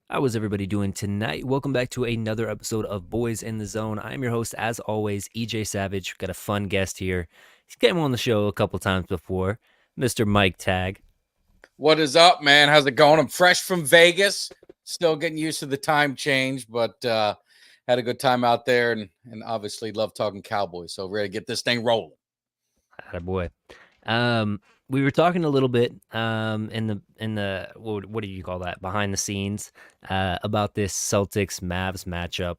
How is everybody doing tonight? Welcome back to another episode of Boys in the Zone. I'm your host, as always, EJ Savage. Got a fun guest here. He's came on the show a couple times before, Mr. Mike Tag. What is up, man? How's it going? I'm fresh from Vegas, still getting used to the time change, but had a good time out there, and obviously love talking Cowboys. So ready to get this thing rolling. Attaboy. We were talking a little bit in the what do you call that, behind the scenes, about this Celtics Mavs matchup.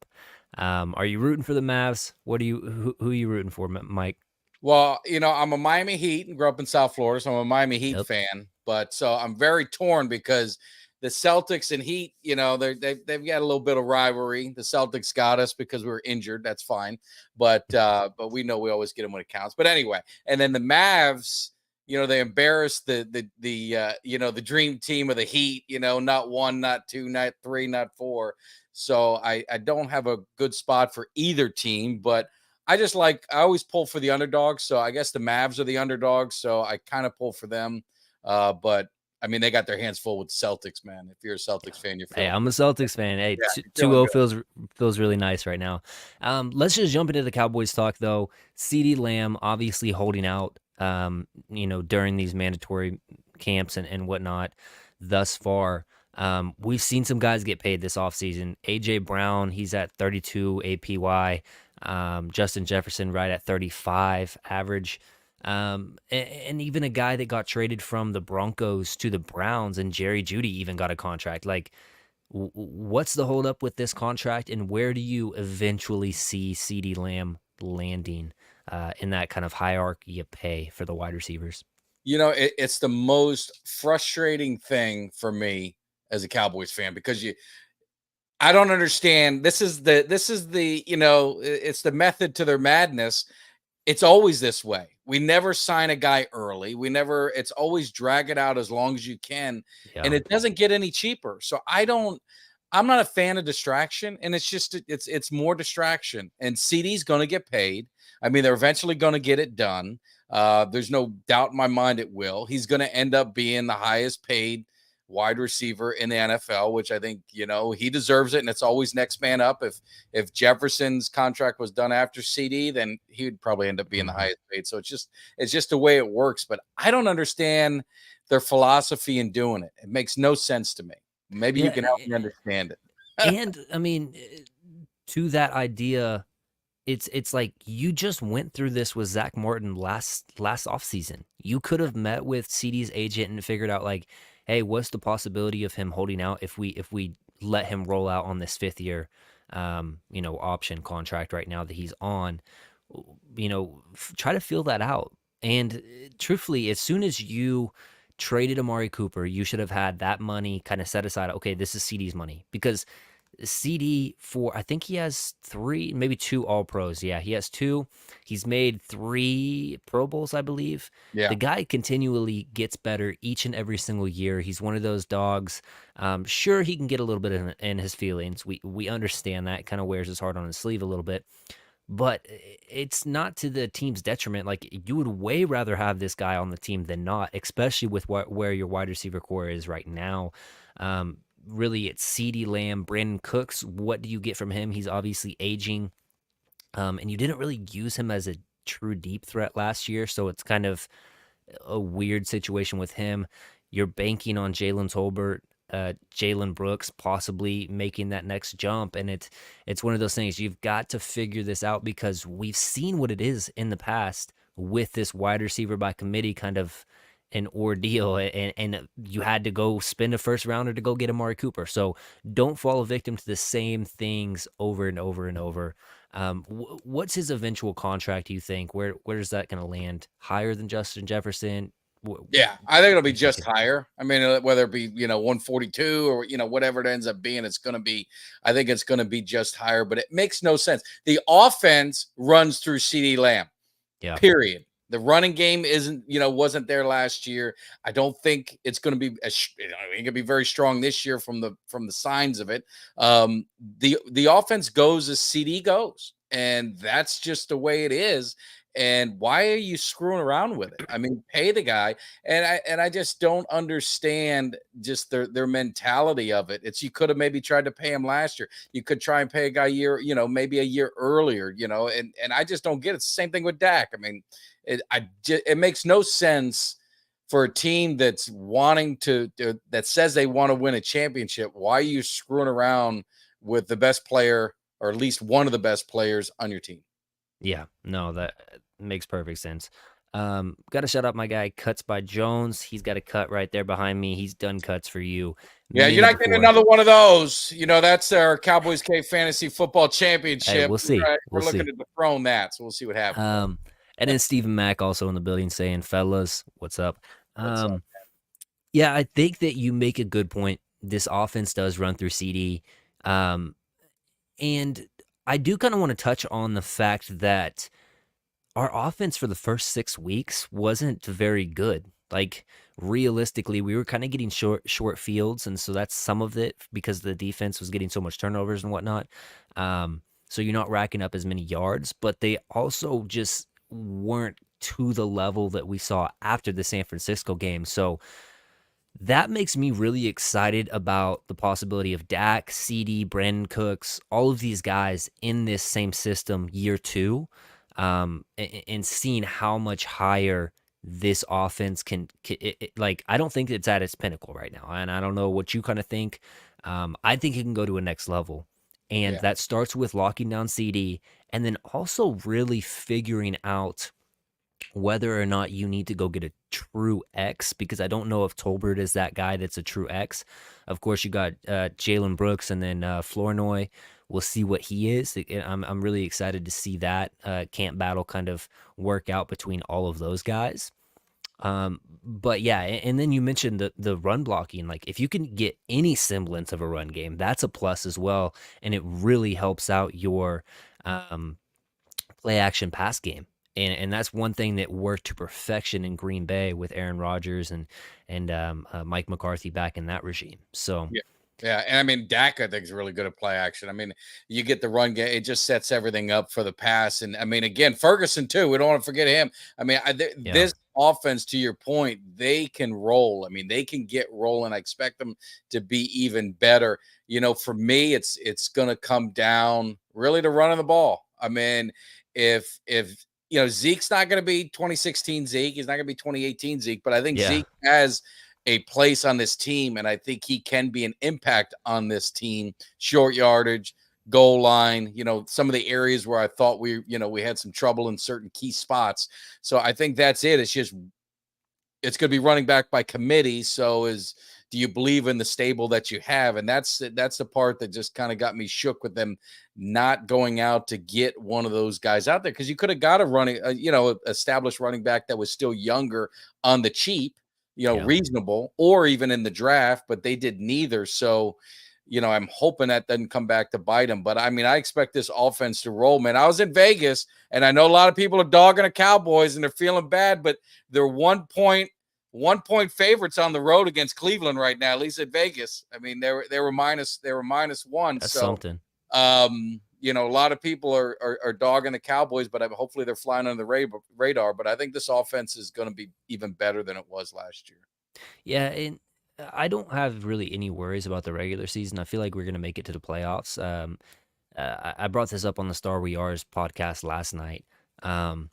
Are you rooting for the Mavs? Who are you rooting for, Mike? Well, I'm a Miami Heat and grew up in South Florida, so I'm a Miami Heat Yep. fan. But so I'm very torn because the Celtics and Heat, they've got a little bit of rivalry. The Celtics got us because we were injured. That's fine, but we know we always get them when it counts. But anyway, and then the Mavs, they embarrassed the dream team of the Heat. Not one, not two, not three, not four. So I don't have a good spot for either team, but I always pull for the underdogs. So I guess the Mavs are the underdogs. So I kind of pull for them. But I mean, they got their hands full with the Celtics, man. If you're a Celtics fan, you're Hey, feeling I'm a good. Celtics fan. Hey, Yeah, you're feeling 2-0 good. feels really nice right now. Let's just jump into the Cowboys talk though. Ceedee Lamb obviously holding out, during these mandatory camps and whatnot thus far. We've seen some guys get paid this offseason. AJ Brown, he's at 32 APY. Justin Jefferson right at 35 average. And even a guy that got traded from the Broncos to the Browns, and Jerry Jeudy even got a contract. Like, what's the holdup with this contract, and where do you eventually see CeeDee Lamb landing in that kind of hierarchy of pay for the wide receivers? It's the most frustrating thing for me as a Cowboys fan because I don't understand. It's the method to their madness. It's always this way. We never sign a guy early. It's always drag it out as long as you can. And Yeah. it doesn't get any cheaper. So I'm not a fan of distraction. And it's more distraction. And CD's going to get paid. I mean, they're eventually going to get it done. There's no doubt in my mind it will. He's going to end up being the highest paid wide receiver in the NFL, which I think, he deserves it. And it's always next man up. If Jefferson's contract was done after CD, then he would probably end up being the Mhm. highest paid. So it's just the way it works. But I don't understand their philosophy in doing it. It makes no sense to me. Maybe you Yeah. can help me understand it. And I mean, to that idea, it's like you just went through this with Zach Morton last offseason. You could have met with CD's agent and figured out, like, hey, what's the possibility of him holding out if we let him roll out on this 5th year option contract right now that he's on. Try to feel that out. And truthfully, as soon as you traded Amari Cooper, you should have had that money kind of set aside. Okay, this is CD's money, because CD, I think he has 3, maybe 2 All Pros. Yeah, he has 2. He's made 3 Pro Bowls, I believe. The Yeah. guy continually gets better each and every single year. He's one of those dogs. Sure, he can get a little bit in his feelings. We understand that. Kind of wears his heart on his sleeve a little bit. But it's not to the team's detriment. Like, you would way rather have this guy on the team than not, especially with where your wide receiver core is right now. Really, it's CeeDee Lamb, Brandon Cooks. What do you get from him? He's obviously aging, and you didn't really use him as a true deep threat last year, so it's kind of a weird situation with him. You're banking on Jalen Tolbert, Jalen Brooks possibly making that next jump, and it's one of those things. You've got to figure this out, because we've seen what it is in the past with this wide receiver by committee kind of an ordeal, and you had to go spend a first rounder to go get Amari Cooper. So don't fall a victim to the same things over and over and over. What's his eventual contract, do you think? Where's that going to land? Higher than Justin Jefferson? Yeah, I think it'll be You just thinking? higher. I mean, whether it be 142 or whatever it ends up being, it's going to be. I think it's going to be just higher, but it makes no sense. The offense runs through CD Lamb. Yeah. Period. The running game wasn't there last year. I don't think it's going to be. It could be very strong this year from the signs of it. The offense goes as CD goes, and that's just the way it is. And why are you screwing around with it? I mean, pay the guy. And I just don't understand just their mentality of it. It's, you could have maybe tried to pay him last year. You could try and pay a guy maybe a year earlier, and I just don't get it. It's the same thing with Dak. I mean, it makes no sense for a team that's wanting that says they want to win a championship. Why are you screwing around with the best player, or at least one of the best players on your team? Yeah, no, that makes perfect sense. Got to shout out my guy Cuts by Jones. He's got a cut right there behind me. He's done cuts for you Yeah, you're many not getting before. another one of those. That's our Cowboys Cave Fantasy Football Hey, Championship. we'll see. We're We'll looking see. to dethrone that, so we'll see what happens. Um, and then Stephen Mack also in the building saying, "Fellas, what's up?" What's up? Um, yeah, I think that you make a good point. This offense does run through CD, and I do kind of want to touch on the fact that our offense for the first 6 weeks wasn't very good. Like, realistically, we were kinda getting short fields, and so that's some of it because the defense was getting so much turnovers and whatnot. So you're not racking up as many yards, but they also just weren't to the level that we saw after the San Francisco game. So that makes me really excited about the possibility of Dak, CD, Brandon Cooks, all of these guys in this same system year two, and seeing how much higher this offense like, I don't think it's at its pinnacle right now, and I don't know what you kind of think. I think it can go to a next level, and Yeah, that starts with locking down CD, and then also really figuring out whether or not you need to go get a true X, because I don't know if Tolbert is that guy that's a true X. Of course, you got Jalen Brooks and then Flournoy. We'll see what he is. I'm really excited to see that camp battle kind of work out between all of those guys. But yeah, and then you mentioned the run blocking. Like, if you can get any semblance of a run game, that's a plus as well, and it really helps out your um, play action pass game. And that's one thing that worked to perfection in Green Bay with Aaron Rodgers and Mike McCarthy back in that regime. So yeah, yeah. And I mean, Dak, I think, is really good at play action. I mean, you get the run game; it just sets everything up for the pass. And I mean, again, Ferguson too. We don't want to forget him. I mean, yeah, this offense, to your point, they can roll. I mean, they can get rolling. I expect them to be even better. For me, it's going to come down really to running the ball. I mean, if Zeke's not going to be 2016 Zeke, he's not going to be 2018 Zeke, but I think yeah, Zeke has a place on this team, and I think he can be an impact on this team. Short yardage, goal line, some of the areas where I thought we had some trouble in certain key spots. So I think that's it. It's going to be running back by committee. So do you believe in the stable that you have? And that's the part that just kind of got me shook with them not going out to get one of those guys out there, because you could have got a established running back that was still younger on the cheap, yeah. reasonable, or even in the draft, but they did neither. So, I'm hoping that doesn't come back to bite them. But I mean, I expect this offense to roll, man. I was in Vegas, and I know a lot of people are dogging the Cowboys and they're feeling bad, but they're 1 point favorites on the road against Cleveland right now, at least at Vegas. I mean, they were minus one. That's So something. a lot of people are dogging the Cowboys, but hopefully they're flying under the radar. But I think this offense is going to be even better than it was last year. Yeah, and I don't have really any worries about the regular season. I feel like we're gonna make it to the playoffs. I brought this up on the Star We Are's podcast last night. Um,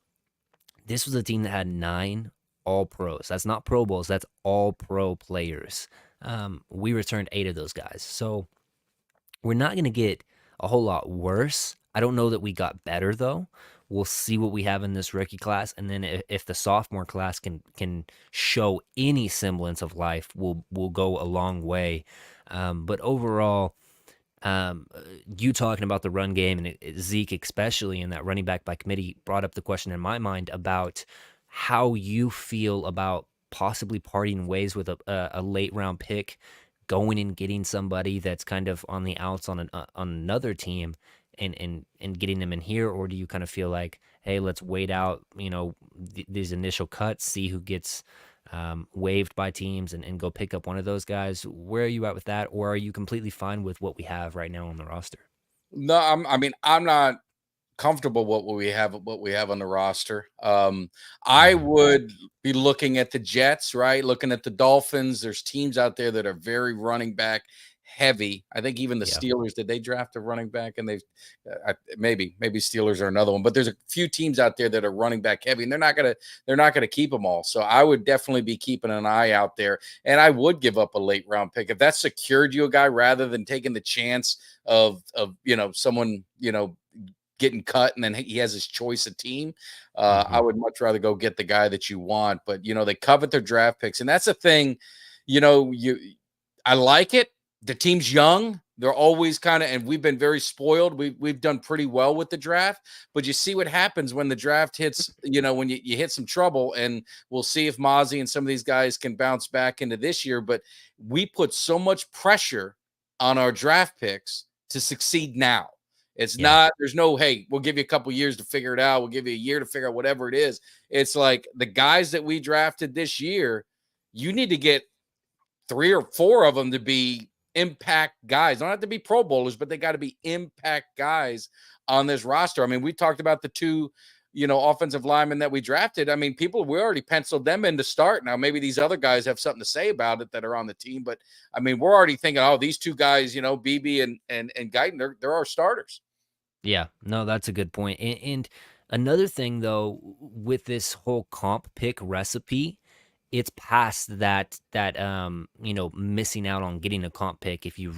this was a team that had 9 All Pros. That's not Pro Bowls. That's All Pro players. We returned 8 of those guys. So we're not going to get a whole lot worse. I don't know that we got better though. We'll see what we have in this rookie class, and then if the sophomore class can show any semblance of life, we'll go a long way. But overall, um, you talking about the run game and Zeke, especially in that running back by committee, brought up the question in my mind about how you feel about possibly parting ways with a late round pick, going and getting somebody that's kind of on the outs on another team, and getting them in here, or do you kind of feel like, hey, let's wait out, these initial cuts, see who gets waived by teams, and go pick up one of those guys? Where are you at with that? Or are you completely fine with what we have right now on the roster? No, I mean, I'm not comfortable what we have on the roster. I Mhm. would be looking at the Jets, right? Looking at the Dolphins. There's teams out there that are very running back heavy. I think even the Yeah. Steelers, did they draft a running back? And maybe Steelers are another one, but there's a few teams out there that are running back heavy, and they're not gonna keep them all. So I would definitely be keeping an eye out there, and I would give up a late round pick if that secured you a guy rather than taking the chance of someone getting cut and then he has his choice of team. I Mhm. would much rather go get the guy that you want, but they covet their draft picks, and that's the thing. You know, you I like it. The team's young. They're always kind of, and we've been very spoiled. We've done pretty well with the draft, but you see what happens when the draft hits. When you hit some trouble, and we'll see if Mozzie and some of these guys can bounce back into this year. But we put so much pressure on our draft picks to succeed now. It's Yeah. not, there's no, hey, we'll give you a couple years to figure it out. We'll give you a year to figure out whatever it is. It's like the guys that we drafted this year, you need to get three or four of them to be impact guys. Don't have to be Pro Bowlers, but they got to be impact guys on this roster. I mean, we talked about the two, offensive linemen that we drafted. I mean, we already penciled them in to start. Now, maybe these other guys have something to say about it that are on the team, but I mean, we're already thinking, oh, these two guys, BB and Guyton, they're our starters. Yeah, no, that's a good point. And another thing though, with this whole comp pick recipe, it's past that missing out on getting a comp pick if you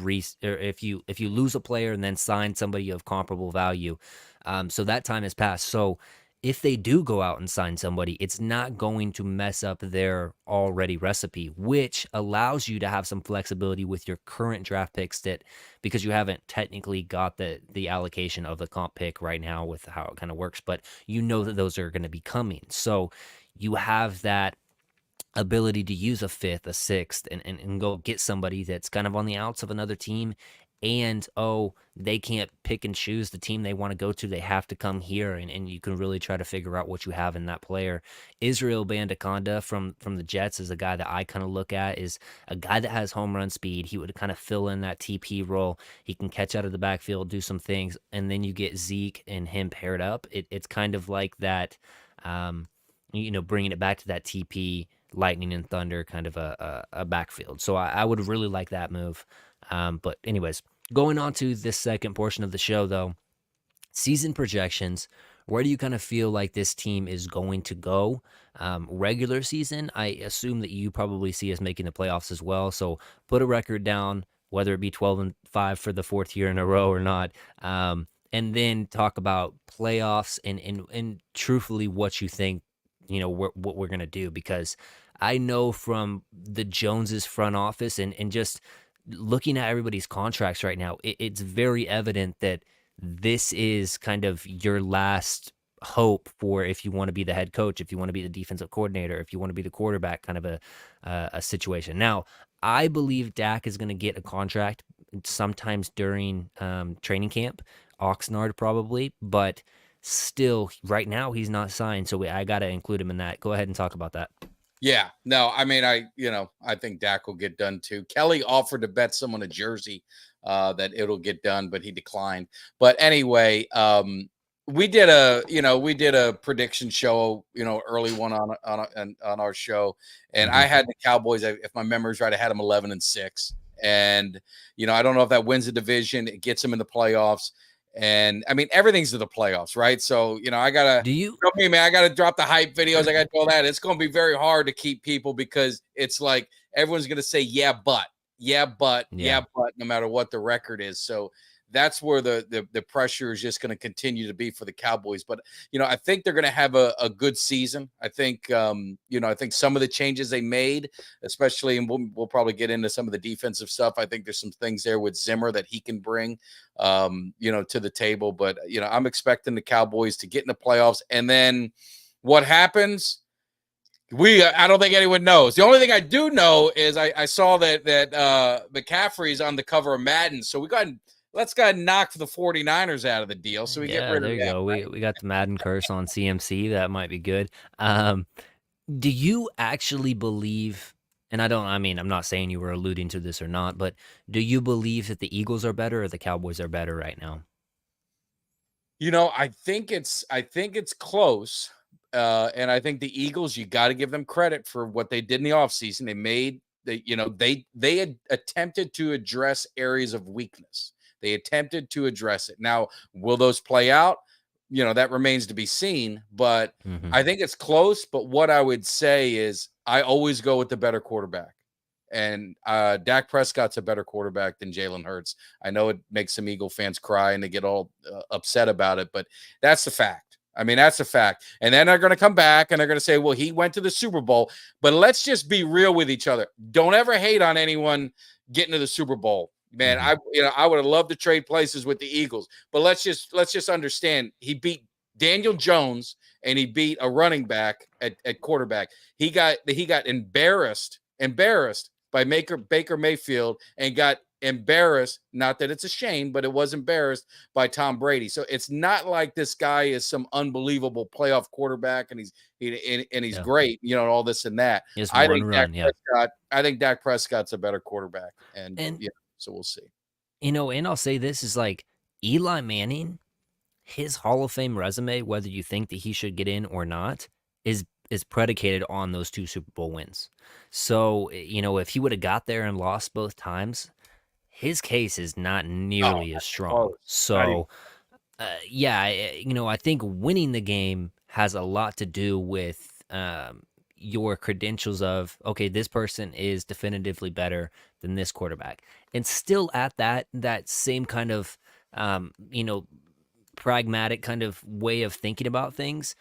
or if you lose a player and then sign somebody of comparable value. So that time has passed. So if they do go out and sign somebody, it's not going to mess up their already recipe, which allows you to have some flexibility with your current draft picks that because you haven't technically got the allocation of the comp pick right now with how it kind of works, but you know that those are going to be coming. So you have that ability to use a fifth, a sixth, and go get somebody that's kind of on the outs of another team. And they can't pick and choose the team they want to go to. They have to come here, and you can really try to figure out what you have in that player. Israel Bandaconda from the Jets is a guy that I kind of look at is a guy that has home run speed. He would kind of fill in that TP role. He can catch out of the backfield, do some things, and then you get Zeke and him paired up. It's kind of like that, bringing it back to that TP lightning and thunder kind of a backfield. So I would really like that move. But anyways, going on to this second portion of the show though, season projections. Where do you kind of feel like this team is going to go? Regular season, I assume that you probably see us making the playoffs as well. So put a record down, whether it be 12-5 for the fourth year in a row or not. And then talk about playoffs and truthfully what you think, what we're gonna do because I know from the Joneses front office and just looking at everybody's contracts right now, it's very evident that this is kind of your last hope for if you want to be the head coach, if you want to be the defensive coordinator, if you want to be the quarterback, kind of a situation. Now, I believe Dak is going to get a contract sometimes during training camp, Oxnard probably, but still, right now he's not signed, so I got to include him in that. Go ahead and talk about that. Yeah, no, I mean, I think Dak will get done too. Kelly offered to bet someone a jersey that it'll get done, but he declined. But anyway, we did a prediction show, early one on our show, and I Hmm. had the Cowboys. If my memory's right, I had them 11-6, and I don't know if that wins the division, it gets them in the playoffs, and I mean everything's to the playoffs, right? So I gotta. Do you? Okay, man, I got to drop the hype videos. I got to do all that. It's going to be very hard to keep people because it's like everyone's going to say, yeah, Yeah. but, no matter what the record is. So that's where the pressure is just going to continue to be for the Cowboys. But, I think they're going to have a good season. I think, I think some of the changes they made, especially, and we'll probably get into some of the defensive stuff. I think there's some things there with Zimmer that he can bring to the table. But I'm expecting the Cowboys to get in the playoffs, and then what happens? I don't think anyone knows. The only thing I do know is I saw that McCaffrey's on the cover of Madden, so let's go ahead and knock the 49ers out of the deal, so we get Yeah, rid of there you them. go. We got the Madden curse on CMC. That might be good. Um, do you actually believe, and I mean, I'm not saying you were alluding to this or not, but do you believe that the Eagles are better or the Cowboys are better right now? I think it's close. And I think the Eagles, you got to give them credit for what they did in the offseason. They had attempted to address areas of weakness. They attempted to address it. Now, will those play out? That remains to be seen, but Hmm. I think it's close. But what I would say is I always go with the better quarterback. And Dak Prescott's a better quarterback than Jalen Hurts. I know it makes some Eagle fans cry and they get all upset about it, but that's the fact. I mean, that's a fact. And then they're going to come back and they're going to say, well, he went to the Super Bowl. But let's just be real with each other. Don't ever hate on anyone getting to the Super Bowl. Man, Hmm. I would have loved to trade places with the Eagles. But let's just understand he beat Daniel Jones and he beat a running back at quarterback. He got embarrassed by Baker Mayfield and got embarrassed. Not that it's a shame, but it was embarrassed by Tom Brady. So it's not like this guy is some unbelievable playoff quarterback and he's Yeah. great, all this and that. Just I one think Dak run. Yeah. Prescott. I think Dak Prescott's a better quarterback, and And, so we'll see. and I'll say this is like Eli Manning, his Hall of Fame resume, whether you think that he should get in or not, is predicated on those two Super Bowl wins. So, if he would have got there and lost both times, his case is not Oh, nearly as not even strong. close. Not even. So, yeah, I think winning the game has a lot to do with your credentials of, okay, this person is definitively better than this quarterback. And still at that same kind of um, you know, pragmatic kind of way of thinking about things,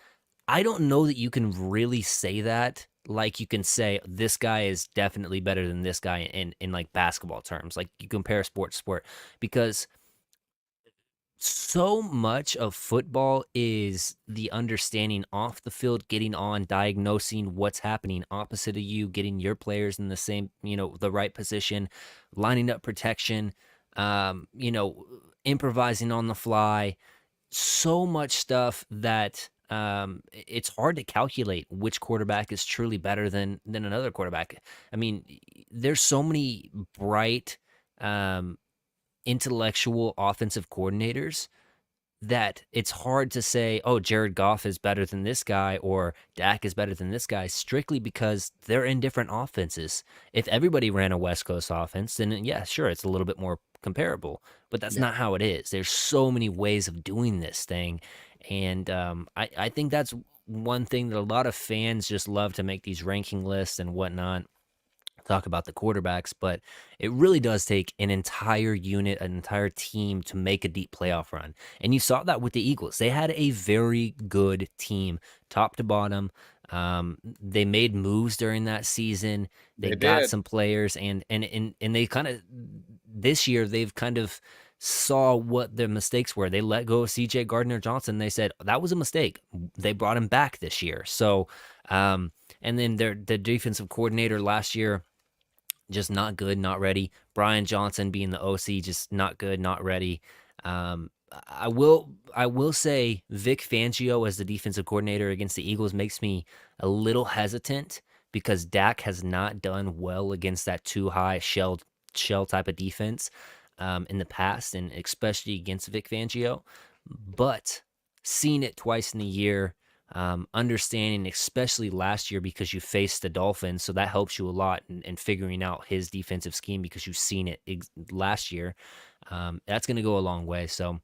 I don't know that you can really say that. Like you can say this guy is definitely better than this guy in like basketball terms. Like you compare sport to sport because so much of football is the understanding off the field, getting on, diagnosing what's happening opposite of you, getting your players in the same, the right position, lining up protection, um, you know, improvising on the fly. So much stuff that it's hard to calculate which quarterback is truly better than another quarterback. I mean, there's so many bright, um, intellectual offensive coordinators that it's hard to say, oh, Jared Goff is better than this guy or Dak is better than this guy, strictly because they're in different offenses. If everybody ran a West Coast offense, then yeah, sure, it's a little bit more comparable, but that's Yeah. not how it is. There's so many ways of doing this thing. And I think that's one thing that a lot of fans just love to make these ranking lists and whatnot, talk about the quarterbacks, but it really does take an entire unit, an entire team to make a deep playoff run. And you saw that with the Eagles. They had a very good team, top to bottom. They made moves during that season. They They got did. some players, and they kind of this year they've kind of saw what their mistakes were. They let go of CJ Gardner Johnson. They said that was a mistake. They brought him back this year. So, and then the defensive coordinator last year, just not good, not ready. Brian Johnson being the OC, just not good, not ready. I will say Vic Fangio as the defensive coordinator against the Eagles makes me a little hesitant because Dak has not done well against that too high shell type of defense in the past, and especially against Vic Fangio. But seeing it twice in the year, understanding, especially last year because you faced the Dolphins, so that helps you a lot in figuring out his defensive scheme because you've seen it last year. That's going to go a long way. So,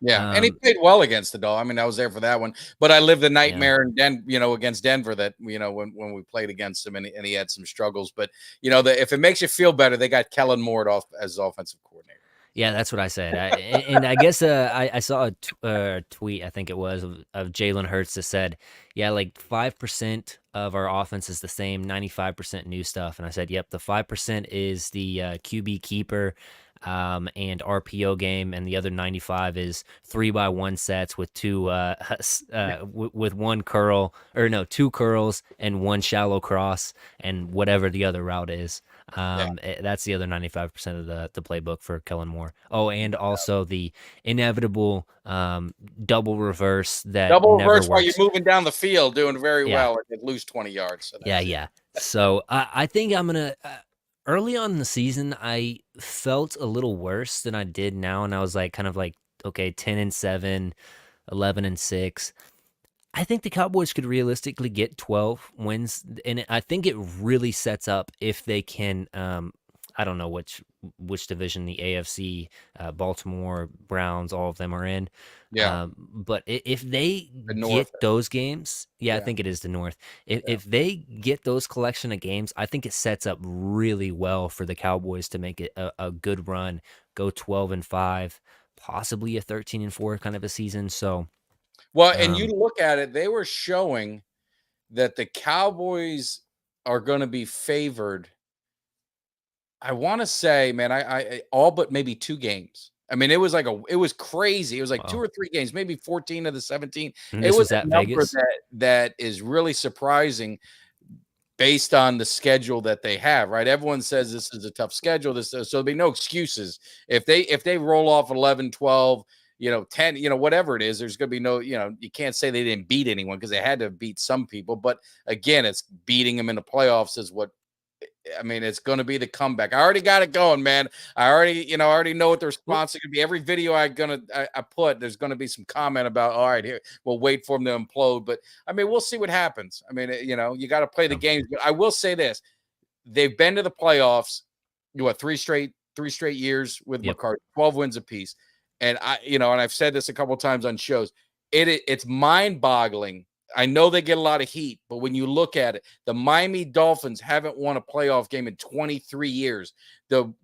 Yeah, and he um, played well against the Dolphins. I mean, I was there for that one, but I lived the yeah, nightmare against Denver that when we played against him and he had some struggles. But if it makes you feel better, they got Kellen Moore as offensive coordinator. yeah, that's what I said. And I guess I saw a tweet, I think it was, of Jalen Hurts that said, yeah, like 5% of our offense is the same, 95% new stuff. And I said, yep, the 5% is the QB keeper and RPO game, and the other 95 is 3x1 sets with with one curl, or no, two curls and one shallow cross, and whatever the other route is. Yeah, That's the other 95% of the playbook for Kellen Moore. Oh, and also the inevitable double reverse that double never reverse while you're works. moving down the field, doing very Yeah, well, and lose 20 yards. So yeah, that's it. yeah. So I think I'm gonna. Early on in the season, I felt a little worse than I did now, and I was like, kind of like, okay, 10-7. 11-6. I think the Cowboys could realistically get 12 wins, and I think it really sets up if they can. I don't know which division the AFC, Baltimore Browns, all of them are in. Yeah, But if they the North. get those games, yeah, I Yeah, think it is the North. yeah. If they get those collection of games, I think it sets up really well for the Cowboys to make it a good run, go 12-5, possibly a 13-4 kind of a season. So, Well, and you um, look at it, they were showing that the Cowboys are going to be favored. I want to say, man, all but maybe 2 games. I mean, it was crazy. It was like 2 wow. or 3 games, maybe 14 of the 17. And It this was was a at number Vegas? that is really surprising based on the schedule that they have, right? Everyone says this is a tough schedule. So there'll be no excuses. If they roll off 11, 12, 10, whatever it is, there's going to be no, you can't say they didn't beat anyone because they had to beat some people. But again, it's beating them in the playoffs is what I mean, it's going to be the comeback. I already got it going, man. I already know what the Well, response is going to be. Every video I put, there's going to be some comment about, all right, here we'll wait for them to implode. But I mean, we'll see what happens. I mean, you got to play the yeah, games. But I will say this: they've been to the playoffs. What 3 straight years with yep, McCarthy, 12 wins apiece. And and I've said this a couple times on shows. It's mind boggling. I know they get a lot of heat, but when you look at it, the Miami Dolphins haven't won a playoff game in 23 years. The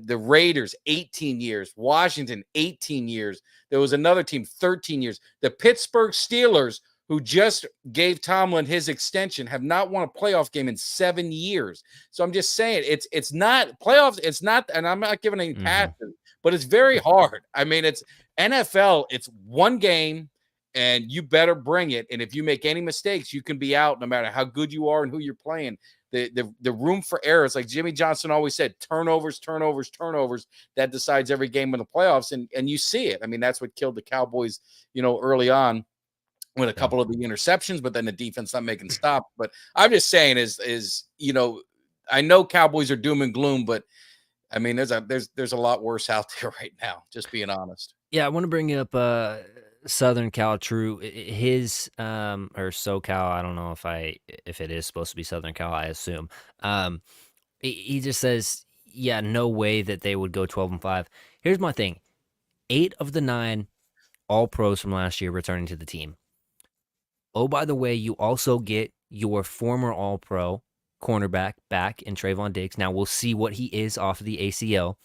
Raiders 18 years, Washington 18 years. There was another team 13 years. The Pittsburgh Steelers, who just gave Tomlin his extension, have not won a playoff game in 7 years. So I'm just saying it's not playoffs. It's not, and I'm not giving any mhm, passes, but it's very hard. I mean, it's NFL. It's one game and you better bring it. And if you make any mistakes, you can be out no matter how good you are and who you're playing. The room for errors, like Jimmy Johnson always said, turnovers, turnovers, turnovers. That decides every game in the playoffs, and you see it. I mean, that's what killed the Cowboys, early on with a yeah. couple of the interceptions, but then the defense not making stops. But I'm just saying, I know Cowboys are doom and gloom, but I mean, there's a lot worse out there right now. Just being honest. Yeah, I wanna bring up, Southern Cal True. His, or SoCal, I don't know if it is supposed to be Southern Cal, I assume. Um, he just says, "Yeah, no way that they would go 12-5." Here's my thing, 8 of the 9 All-Pros from last year returning to the team. Oh, by the way, you also get your former All-Pro cornerback back in Trayvon Diggs. Now, we'll see what he is off of the ACL.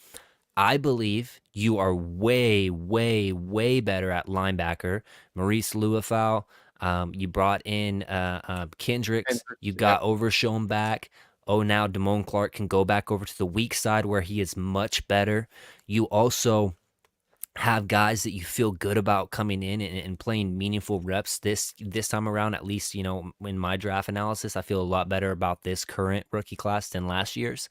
I believe you are way, way, way better at linebacker. Maurice Luafau, you brought in Kendricks. You Yep. got Overshown back. Oh, now Damone Clark can go back over to the weak side where he is much better. You also have guys that you feel good about coming in and playing meaningful reps this time around. At least, in my draft analysis, I feel a lot better about this current rookie class than last year's.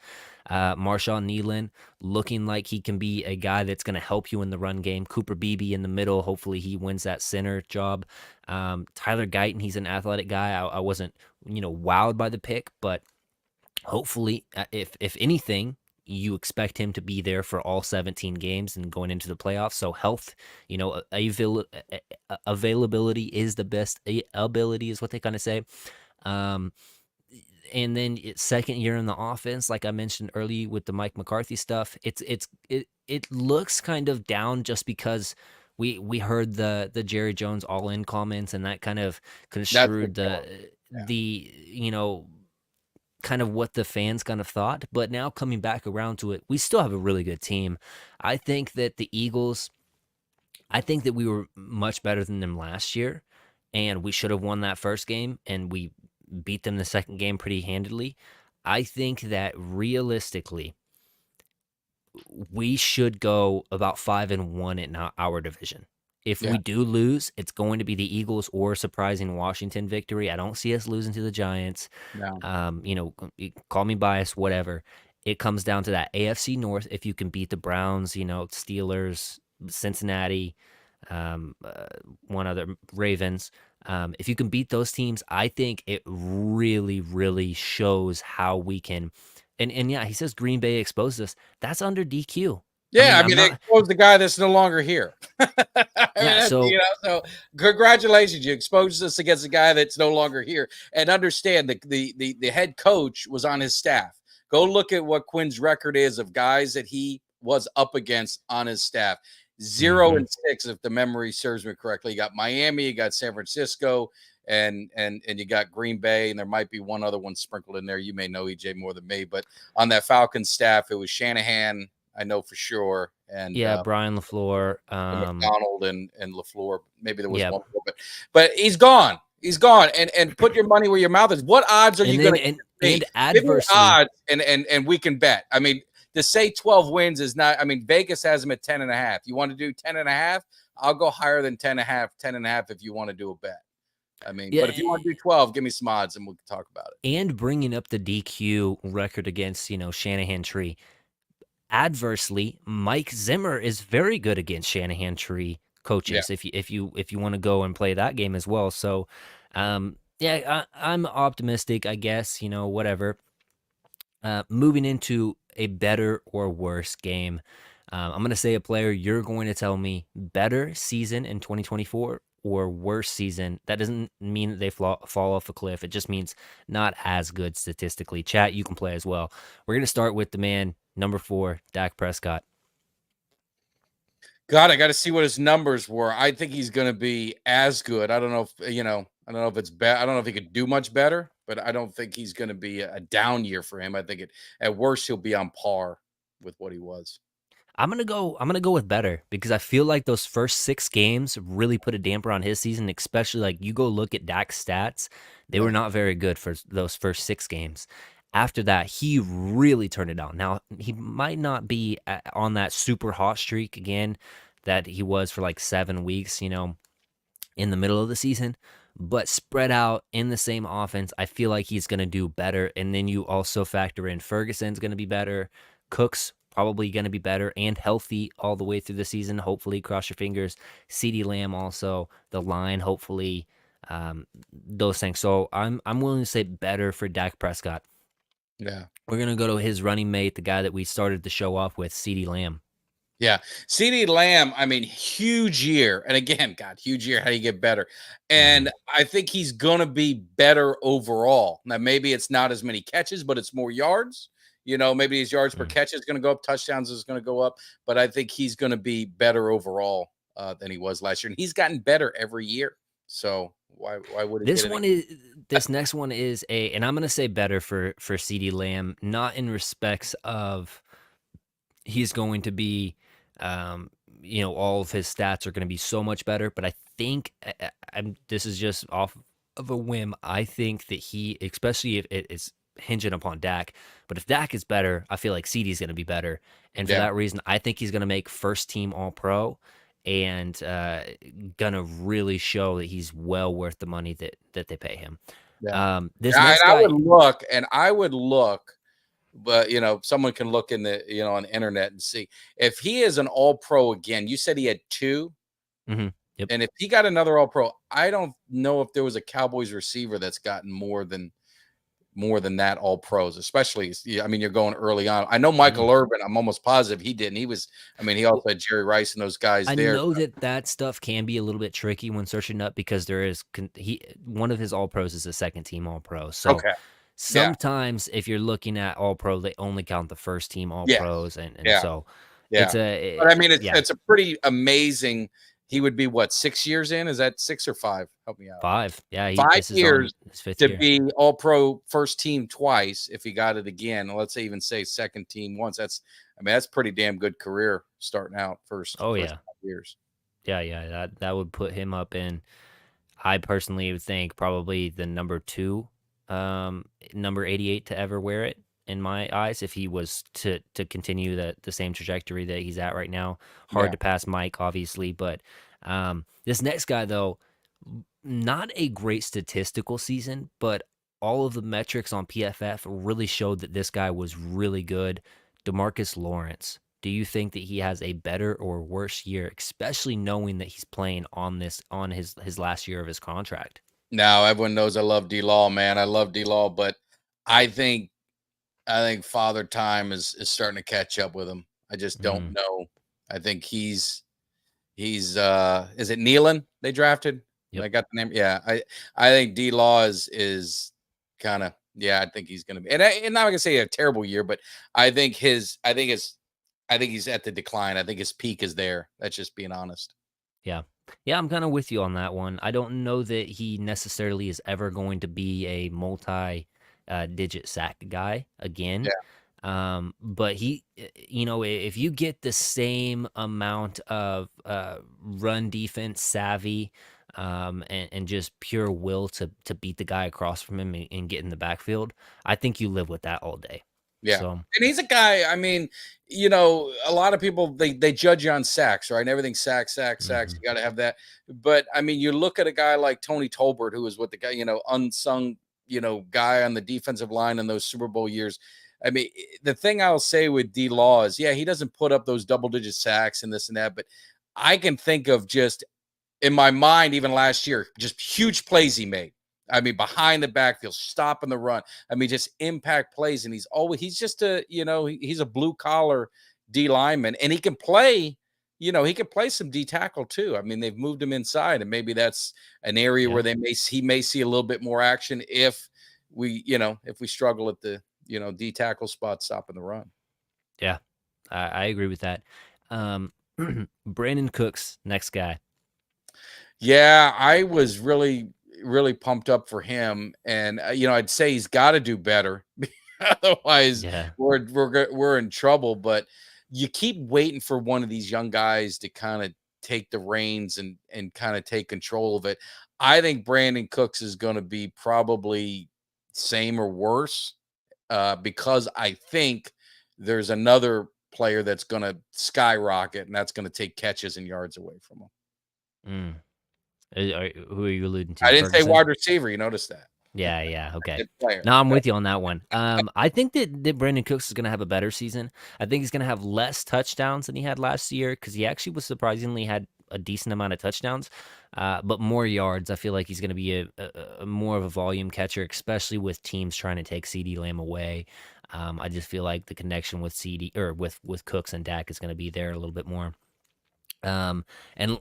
Marshawn Nealon looking like he can be a guy that's going to help you in the run game. Cooper Beebe in the middle, hopefully he wins that center job. Tyler Guyton, he's an athletic guy. I wasn't wowed by the pick, but hopefully, if anything, you expect him to be there for all 17 games and going into the playoffs. So health, availability is the best ability, is what they kind of say. Um, and then it's second year in the offense, like I mentioned early with the Mike McCarthy stuff. It looks kind of down just because we heard the Jerry Jones all in comments, and that kind of That's what construed killing. Yeah. the kind of what the fans kind of thought. But now coming back around to it, we still have a really good team. I think that the Eagles, I think that we were much better than them last year, and we should have won that first game, and we beat them the second game pretty handily. I think that realistically, we should go about 5-1 in our division. If Yeah. we do lose, it's going to be the Eagles or a surprising Washington victory. I don't see us losing to the Giants. No. Call me biased, whatever. It comes down to that AFC North. If you can beat the Browns, Steelers, Cincinnati, one other Ravens. If you can beat those teams, I think it really, really shows how we can. And yeah, he says Green Bay exposed us. That's under DQ. I Yeah, mean, I I'm mean, they not. exposed the guy that's no longer here. I mean, Yeah, so so congratulations, you exposed us against a guy that's no longer here. And understand the head coach was on his staff. Go look at what Quinn's record is of guys that he was up against on his staff. 0 mhm. and 6, if the memory serves me correctly. You got Miami, you got San Francisco, and you got Green Bay, and there might be one other one sprinkled in there. You may know EJ more than me, but on that Falcons staff, it was Shanahan, I know for sure, and Yeah, Brian LaFleur. McDonald and Lafleur. Maybe there was Yeah, one more, but he's gone. He's gone. And put your money where your mouth is. What odds are you and going then to give me? and Give me adversely, odds, and we can bet. I mean, to say 12 wins is not. I mean, Vegas has him at 10.5. You want to do 10.5? I'll go higher than 10.5. 10.5 if you want to do a bet. I mean, yeah, but if you want to do 12, give me some odds and we can talk about it. and bringing up the DQ record against Shanahan Tree. Adversely, Mike Zimmer is very good against Shanahan Tree Yeah. coaches. If you want to go and play that game as well, so yeah, I'm optimistic. I guess whatever. Moving into a better or worse game. I'm going to say a player you're going to tell me better season in 2024 or worse season. That doesn't mean that they fall off a cliff. It just means not as good statistically. Chat, you can play as well. We're going to start with the man, number 4, Dak Prescott. God, I got to see what his numbers were. I think he's going to be as good. I don't know if, I don't know if it's bad. I don't know if he could do much better, but I don't think he's going to be a down year for him. I think at worst he'll be on par with what he was. I'm gonna go with better because I feel like those first 6 games really put a damper on his season, especially like you go look at Dak's stats, they Yeah. were not very good for those first 6 games. After that, he really turned it on. Now he might not be on that super hot streak again that he was for like 7 weeks, in the middle of the season, but spread out in the same offense, I feel like he's going to do better. And then you also factor in Ferguson's going to be better, Cook's probably going to be better and healthy all the way through the season. Hopefully, cross your fingers. Ceedee Lamb also, the line, hopefully, those things. So I'm willing to say better for Dak Prescott. Yeah. We're gonna go to his running mate, the guy that we started the show off with, Ceedee Lamb. Yeah. CeeDee Lamb, I mean, huge year. And again, God, huge year. How do you get better? Hmm. And I think he's going to be better overall. Now, maybe it's not as many catches, but it's more yards. Maybe his yards per catch is going to go up, touchdowns is going to go up. But I think he's going to be better overall than he was last year. And he's gotten better every year. So why would it This get any? one is this next one is and I'm gonna say better for CeeDee Lamb, not in respects of he's going to be, um, all of his stats are going to be so much better. But I think this is just off of a whim. I think that he, especially if it is hinging upon Dak, but if Dak is better, I feel like CeeDee's going to be better. And for Yeah. that reason, I think he's going to make first team All Pro and gonna really show that he's well worth the money that they pay him. Yeah. This And next I would guy, look, but someone can look in the on the internet and see if he is an all pro again. You said he had 2, mhm, yep. and if he got another all pro, I don't know if there was a Cowboys receiver that's gotten more than that all pros, especially. I mean, you're going early on. I know Michael Mm. Irvin, I'm almost positive he didn't. He also had Jerry Rice and those guys I there. know that stuff can be a little bit tricky when searching up because there is one of his all pros is a second team all pro. So Okay. Yeah. sometimes if you're looking at all pro, they only count the first team all Yes. pros, and Yeah. so Yeah. it's But I mean, it's yeah, it's a pretty amazing. He would be what, 6 years in? Is that 6 or 5? Help me out. 5. Yeah, 5 this is on years his fifth to year. be all pro first team twice if he got it again. Let's say even say second team once. That's pretty damn good career starting out first Oh first yeah, 5 years. yeah. That would put him up in. I personally would think probably the number 2, number 88 to ever wear it in my eyes if he was to continue the same trajectory that he's at right now. Hard Yeah. to pass Mike, obviously, but this next guy though, not a great statistical season, but all of the metrics on PFF really showed that this guy was really good. DeMarcus Lawrence. Do you think that he has a better or worse year, especially knowing that he's playing on his last year of his contract? Now everyone knows I love D Law, man. I love D Law, but I think I think Father Time is starting to catch up with him. I just don't Mm, know. I think he's is it Nealon they drafted? yep. I got the name. Yeah, I think D Law is kind of yeah. I think he's going to be, and not gonna say a terrible year, but I think he's at the decline. I think his peak is there. That's just being honest. Yeah. Yeah, I'm kinda with you on that one. I don't know that he necessarily is ever going to be a digit sack guy again. Yeah, But if you get the same amount of, run defense savvy, and just pure will to beat the guy across from him and get in the backfield, I think you live with that all day. yeah, So, and he's a guy. I mean, a lot of people they judge you on sacks, right? And everything sacks, sacks, sacks. mhm. You got to have that. But I mean, you look at a guy like Tony Tolbert, who was what the guy, unsung, guy on the defensive line in those Super Bowl years. I mean, the thing I'll say with D Law is, yeah, he doesn't put up those double digit sacks and this and that, but I can think of just in my mind, even last year, just huge plays he made. I mean, behind the backfield, stopping the run. I mean, just impact plays. And he's just he's a blue collar D lineman and he can play, he can play some D tackle too. I mean, they've moved him inside and maybe that's an area where Yeah. he may see a little bit more action if we struggle at the, D tackle spot stopping the run. Yeah. I agree with that. Um, Brandon Cooks, next guy. Yeah, I was really, really pumped up for him, and I'd say he's got to do better, otherwise Yeah. we're in trouble. But you keep waiting for one of these young guys to kind of take the reins and kind of take control of it. I think Brandon Cooks is going to be probably same or worse because I think there's another player that's going to skyrocket, and that's going to take catches and yards away from him. Mm. Who are you alluding I to? didn't say Ferguson? wide receiver, you noticed that. Yeah, yeah, okay. Good player. No, I'm with you on that one. I think that Brandon Cooks is gonna have a better season. I think he's gonna have less touchdowns than he had last year because he actually was surprisingly had a decent amount of touchdowns, but more yards. I feel like he's gonna be a more of a volume catcher, especially with teams trying to take CD Lamb away. I just feel like the connection with CD or with Cooks and Dak is gonna be there a little bit more. Um, and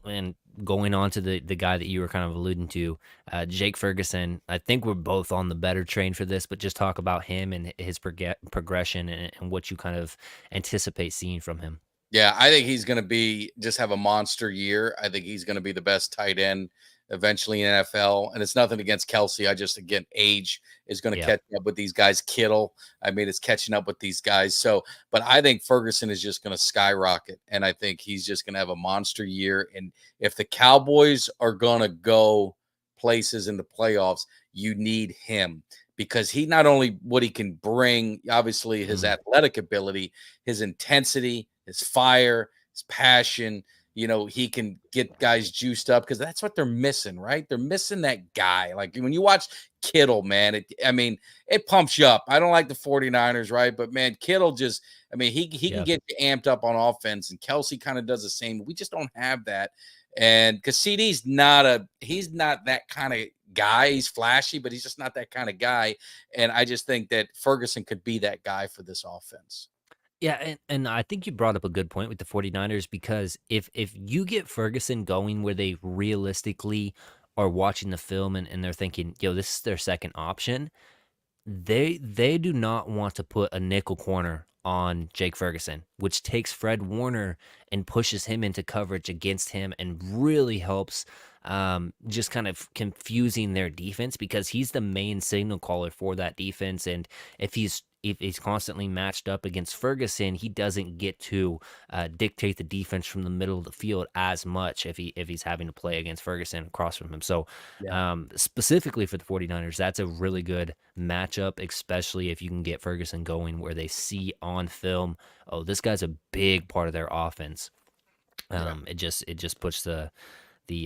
going on to the guy that you were kind of alluding to, Jake Ferguson. I think we're both on the better train for this, but just talk about him and his progression and what you kind of anticipate seeing from him. Yeah, I think he's gonna be just have a monster year. I think he's gonna be the best tight end eventually in NFL. And it's nothing against Kelsey. I just again age is gonna Yeah, catch up with these guys. Kittle, I mean, it's catching up with these guys. So, but I think Ferguson is just gonna skyrocket, and I think he's just gonna have a monster year. And if the Cowboys are gonna go places in the playoffs, you need him because he not only what he can bring, obviously his mm, athletic ability, his intensity, his fire, his passion. He can get guys juiced up because that's what they're missing, right? They're missing that guy. Like when you watch Kittle, man, I mean, it pumps you up. I don't like the 49ers, right? But man, Kittle just, I mean, he can yeah, get you amped up on offense, and Kelsey kind of does the same. We just don't have that. And because he's not that kind of guy. He's flashy, but he's just not that kind of guy. And I just think that Ferguson could be that guy for this offense. yeah. And I think you brought up a good point with the 49ers because if you get Ferguson going where they realistically are watching the film and they're thinking, yo, this is their second option. They do not want to put a nickel corner on Jake Ferguson, which takes Fred Warner and pushes him into coverage against him and really helps just kind of confusing their defense because he's the main signal caller for that defense. And if he's constantly matched up against Ferguson, he doesn't get to dictate the defense from the middle of the field as much if he's having to play against Ferguson across from him. So Yeah. specifically for the 49ers, that's a really good matchup, especially if you can get Ferguson going where they see on film, oh, this guy's a big part of their offense. Yeah. It just puts the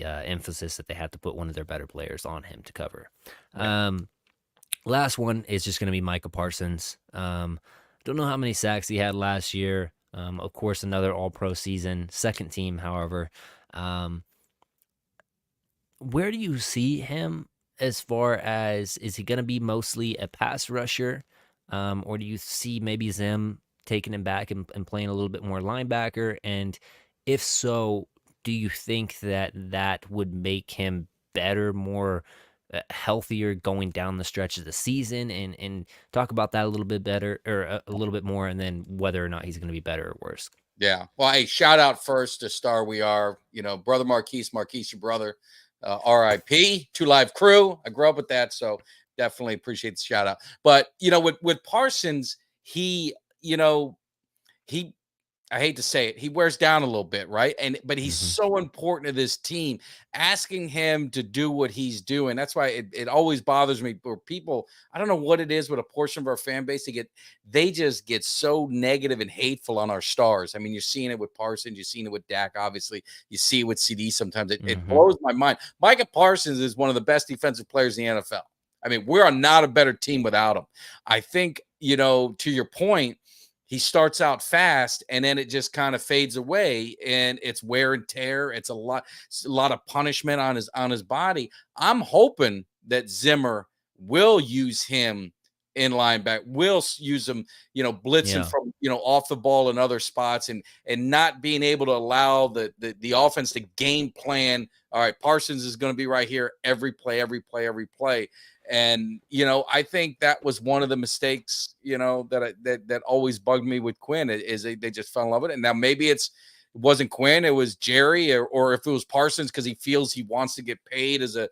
emphasis that they have to put one of their better players on him to cover. Yeah. Um, Last one is just going to be Micah Parsons. Don't know how many sacks he had last year. Of course, another All Pro season, second team, however. Um, where do you see him as far as is he going to be mostly a pass rusher, or do you see maybe them taking him back and playing a little bit more linebacker? And if so, do you think that that would make him better, more healthier going down the stretch of the season? And talk about that a little bit better, or a little bit more, and then whether or not he's going to be better or worse. Yeah. Well, hey, shout out first to Star We Are, brother Marquise, your brother, RIP, Two Live Crew. I grew up with that. So definitely appreciate the shout out. But, with Parsons, he, he I hate to say it, he wears down a little bit, right? But he's Hmm. so important to this team. Asking him to do what he's doing, that's why it always bothers me. Where people, I don't know what it is with a portion of our fan base, they just get so negative and hateful on our stars. I mean, you're seeing it with Parsons, you're seeing it with Dak, obviously, you see it with Ceedee sometimes. It Hmm. blows my mind. Micah Parsons is one of the best defensive players in the NFL. I mean, we are not a better team without him. I think, to your point, he starts out fast and then it just kind of fades away, and it's wear and tear. It's a lot of punishment on his body. I'm hoping that Zimmer will use him in linebacker, will use him, blitzing Yeah. from, off the ball in other spots, and not being able to allow the offense to game plan. All right, Parsons is going to be right here every play, every play, every play. And I think that was one of the mistakes, that always bugged me with Quinn, is they just fell in love with it. And now maybe it wasn't Quinn, it was Jerry, or if it was Parsons because he feels he wants to get paid as a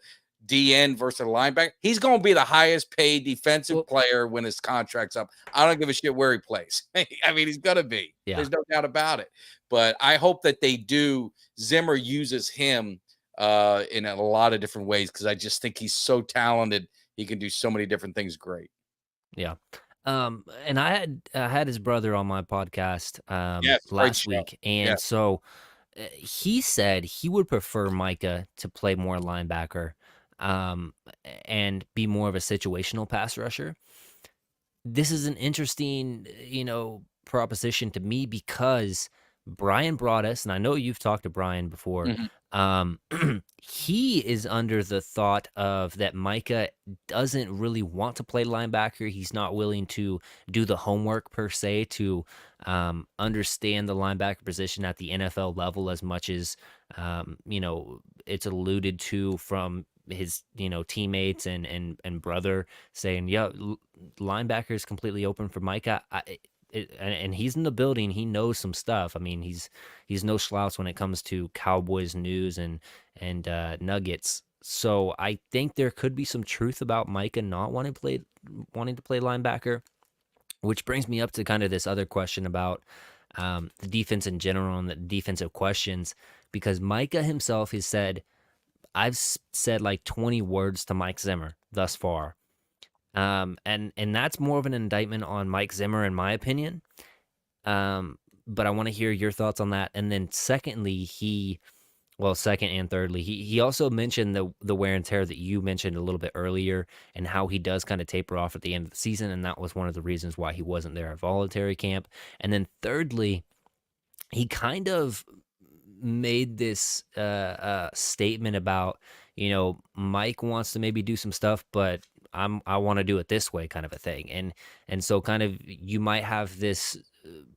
DN versus a linebacker. He's going to be the highest paid defensive Well, player when his contract's up. I don't give a shit where he plays. I mean, he's going to be. yeah. There's no doubt about it. But I hope that Zimmer uses him in a lot of different ways, because I just think he's so talented. He can do so many different things great. Yeah. And I had his brother on my podcast Yes, great last show. week, and Yeah. so he said he would prefer Micah to play more linebacker, um, and be more of a situational pass rusher. This is an interesting, proposition to me, because Brian brought us, and I know you've talked to Brian before. Mhm. Um, he is under the thought of that Micah doesn't really want to play linebacker. He's not willing to do the homework per se to understand the linebacker position at the NFL level as much as it's alluded to from his teammates and brother saying, yeah, linebacker is completely open for Micah. And he's in the building. He knows some stuff. I mean, he's no slouch when it comes to Cowboys news and Nuggets. So I think there could be some truth about Micah not wanting to play linebacker, which brings me up to kind of this other question about the defense in general and the defensive questions, because Micah himself has said, I've said like 20 words to Mike Zimmer thus far. And that's more of an indictment on Mike Zimmer, in my opinion. But I want to hear your thoughts on that. And then secondly, second and thirdly, he also mentioned the wear and tear that you mentioned a little bit earlier, and how he does kind of taper off at the end of the season, and that was one of the reasons why he wasn't there at voluntary camp. And then thirdly, he kind of made this statement about, Mike wants to maybe do some stuff, but I want to do it this way, kind of a thing. And so kind of you might have this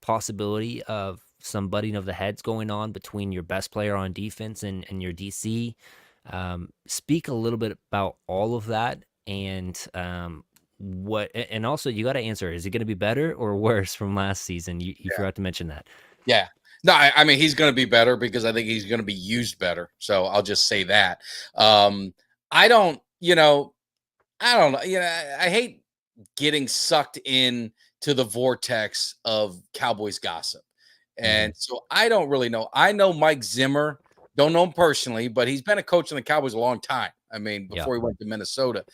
possibility of some butting of the heads going on between your best player on defense and your DC. Speak a little bit about all of that, and and also you got to answer, is it going to be better or worse from last season? You Yeah. forgot to mention that. Yeah. No, I mean, he's going to be better because I think he's going to be used better. So I'll just say that. Um, I don't, I don't know. I hate getting sucked in to the vortex of Cowboys gossip. Hmm. And so I don't really know. I know Mike Zimmer, don't know him personally, but he's been a coach in the Cowboys a long time. I mean, Yeah. before he went to Minnesota.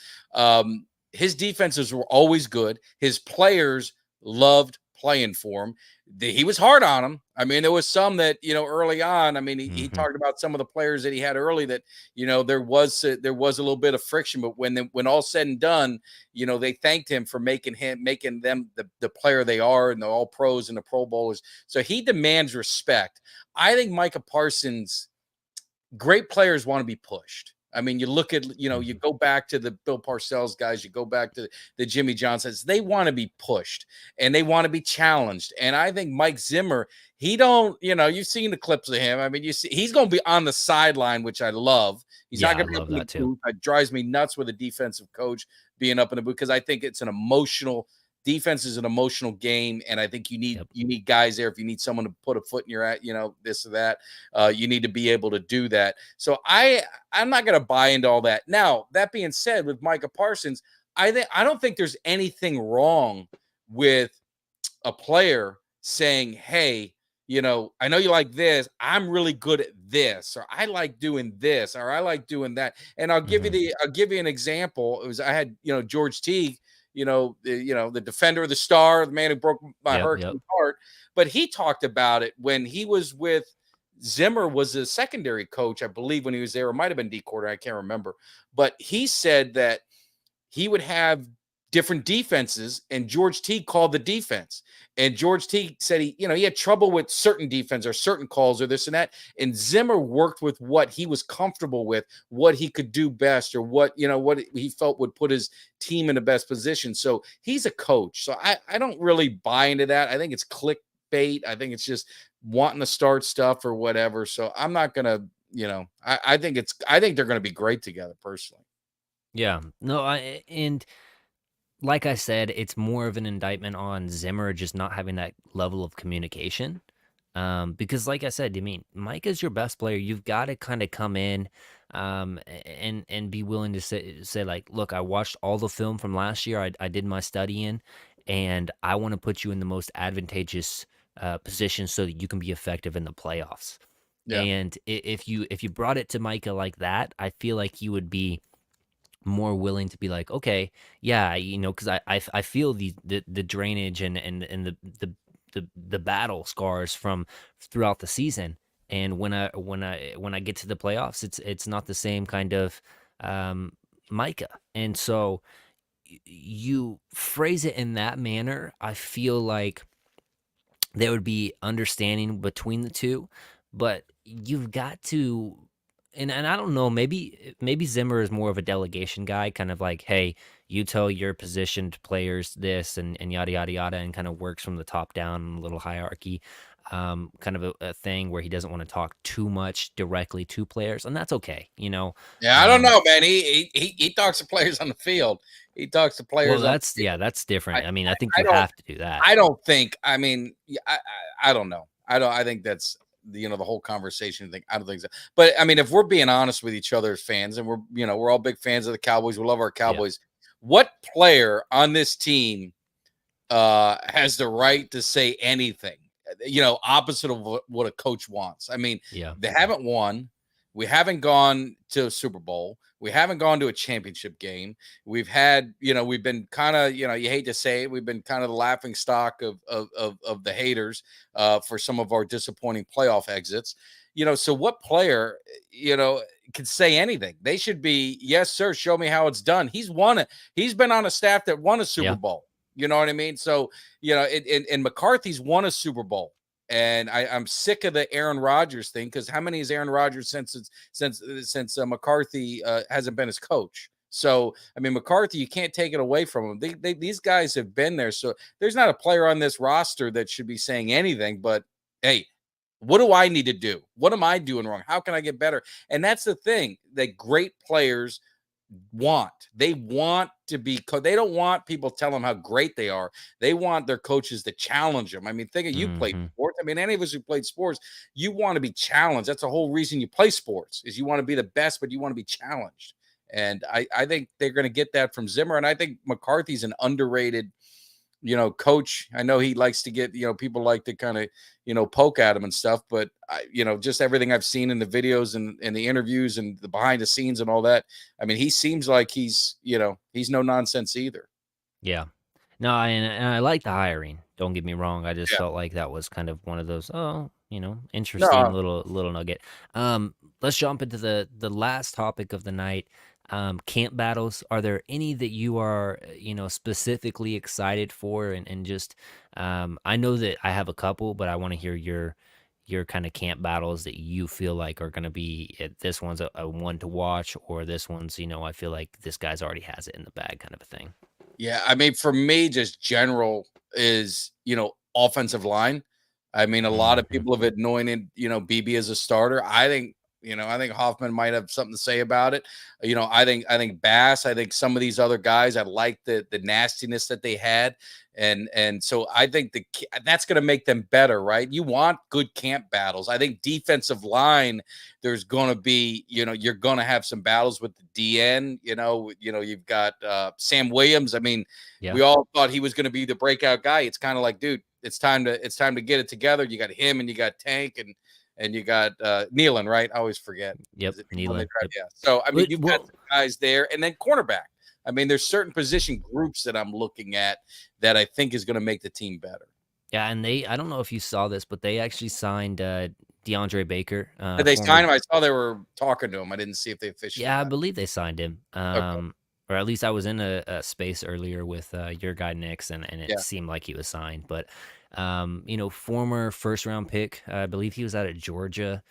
His defenses were always good. His players loved playing for him. He was hard on them. I mean, there was some that, early on, I mean, he Hmm. talked about some of the players that he had early that, there was a little bit of friction, but when all said and done, they thanked him for making them the player they are, and the all pros and the pro bowlers. So he demands respect. I think Micah Parsons, great players want to be pushed. I mean, you look at, you Mhm. go back to the Bill Parcells guys, you go back to the Jimmy Johnsons. They want to be pushed and they want to be challenged. And I think Mike Zimmer, he don't, you've seen the clips of him. I mean, you see, he's going to be on the sideline, which I love. He's not Yeah, I going to be up love in the that too. booth. It drives me nuts with a defensive coach being up in the booth because I think it's an emotional defense is an emotional game, and I think Yep. you need guys there. If you need someone to put a foot in your at, this or that, you need to be able to do that. So I'm not going to buy into all that. Now that being said, with Micah Parsons, I don't think there's anything wrong with a player saying, "Hey, I know you like this. I'm really good at this, or I like doing this, or I like doing that." And Mhm. I'll give you an example. It was I had George Teague, the defender of the star, the man who broke my Yep, yep. Hurricane heart, but he talked about it when he was with Zimmer was a secondary coach, I believe, when he was there. It might have been D coordinator, I can't remember, but he said that he would have different defenses, and George T called the defense. And George T said he had trouble with certain defense or certain calls or this and that. And Zimmer worked with what he was comfortable with, what he could do best, or what he felt would put his team in the best position. So he's a coach. So I don't really buy into that. I think it's clickbait. I think it's just wanting to start stuff or whatever. So I'm not gonna, I think they're gonna be great together personally. Yeah. No, and like I said, it's more of an indictment on Zimmer just not having that level of communication. Because like I said, I mean, Mike is your best player. You've got to kind of come in, and be willing to say like, look, I watched all the film from last year. I did my studying, and I want to put you in the most advantageous position so that you can be effective in the playoffs. Yeah. And if you brought it to Micah like that, I feel like he would be more willing to be like, okay, yeah, because I feel the drainage and the battle scars from throughout the season, and when I get to the playoffs, it's not the same kind of um, Micah, and so you phrase it in that manner. I feel like there would be understanding between the two, but you've got to, and I don't know, maybe Zimmer is more of a delegation guy, kind of like, hey, you tell your positioned players this and yada yada yada, and kind of works from the top down, a little hierarchy, kind of a thing where he doesn't want to talk too much directly to players, and that's okay. Yeah, I don't Um, know, man. He talks to players on the field. He talks to well, players on that's the yeah, field. that's I different. I mean, I think I you I don't have to do that. I don't think. I mean, yeah, I don't know. I think that's the whole conversation thing. I don't think so. But I mean, if we're being honest with each other as fans, and we're all big fans of the Cowboys. We love our Yeah, Cowboys. What player on this team has the right to say anything, opposite of what a coach wants? I mean, yeah, they haven't won. We haven't gone to a Super Bowl. We haven't gone to a championship game. We've been kind of, you hate to say it, we've been kind of the laughing stock of the haters for some of our disappointing playoff exits. So what player, can say anything? They should be, yes, sir, show me how it's done. He's won it. He's been on a staff that won a Super yeah, Bowl. You know what I mean? So, and McCarthy's won a Super Bowl. And I'm sick of the Aaron Rodgers thing because how many is Aaron Rodgers since McCarthy hasn't been his coach? So I mean McCarthy, you can't take it away from him. These guys have been there, so there's not a player on this roster that should be saying anything. But hey, what do I need to do? What am I doing wrong? How can I get better? And that's the thing that great players want. They want to be they don't want people telling them how great they are. They want their coaches to challenge them. I mean, think of you played hmm sports. I mean, any of us who played sports, you want to be challenged. That's the whole reason you play sports is you want to be the best, but you want to be challenged. And I think they're going to get that from Zimmer. And I think McCarthy's an underrated coach. I know he likes to get, people like to kind of, poke at him and stuff, but just everything I've seen in the videos and the interviews and the behind the scenes and all that. I mean, he seems like he's no nonsense either. yeah. No, and I like the hiring. Don't get me wrong. I just Yeah. felt like that was kind of one of those, interesting No. little nugget. Let's jump into the last topic of the night. Camp battles. Are there any that you are, specifically excited for? And just, I know that I have a couple, but I want to hear your kind of camp battles that you feel like are going to be this one's a one to watch, or this one's, I feel like this guy's already has it in the bag kind of a thing? Yeah, I mean, for me, just general is, offensive line. I mean, a lot of Hmm. people have anointed, BB as a starter. I think Hoffman might have something to say about it. I think Bass, I think some of these other guys, I like the nastiness that they had. And so I think that's going to make them better, right? You want good camp battles. I think defensive line, there's going to be, you're going to have some battles with the DN. You've got Sam Williams. I mean, Yeah. we all thought he was going to be the breakout guy. It's kind of like, dude, it's time to get it together. You got him and you got Tank and you got Nealon, right? I always forget. Yep. Is it Nealon they Nealon. drive? Yep. Yeah. So I mean, But, you've got well, some guys there, and then cornerback. I mean, there's certain position groups that I'm looking at that I think is going to make the team better. yeah, and I don't know if you saw this, but they actually signed DeAndre Baker, Did they former. sign him? I saw they were talking to him. I didn't see if they officially Yeah, I got him. believe they signed him. Okay. Or at least I was in a space earlier with your guy Nix, and it Yeah. seemed like he was signed. But former first round pick, I believe he was out of Georgia.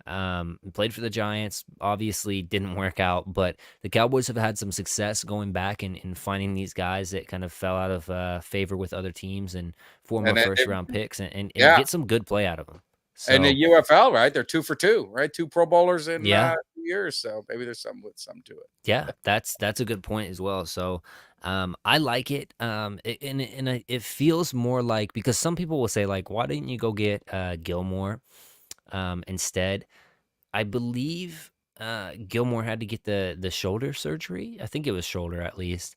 Played for the Giants. Obviously, didn't work out, but the Cowboys have had some success going back and finding these guys that kind of fell out of favor with other teams and former And then, first round picks, and yeah. get some good play out of them. And the So UFL, right? They're 2 for 2, right? 2 Pro Bowlers in yeah, 2 years. So maybe there's some to it. yeah, that's a good point as well. So, I like it. It feels more like, because some people will say like, why didn't you go get Gilmore instead? I believe Gilmore had to get the shoulder surgery. I think it was shoulder at least.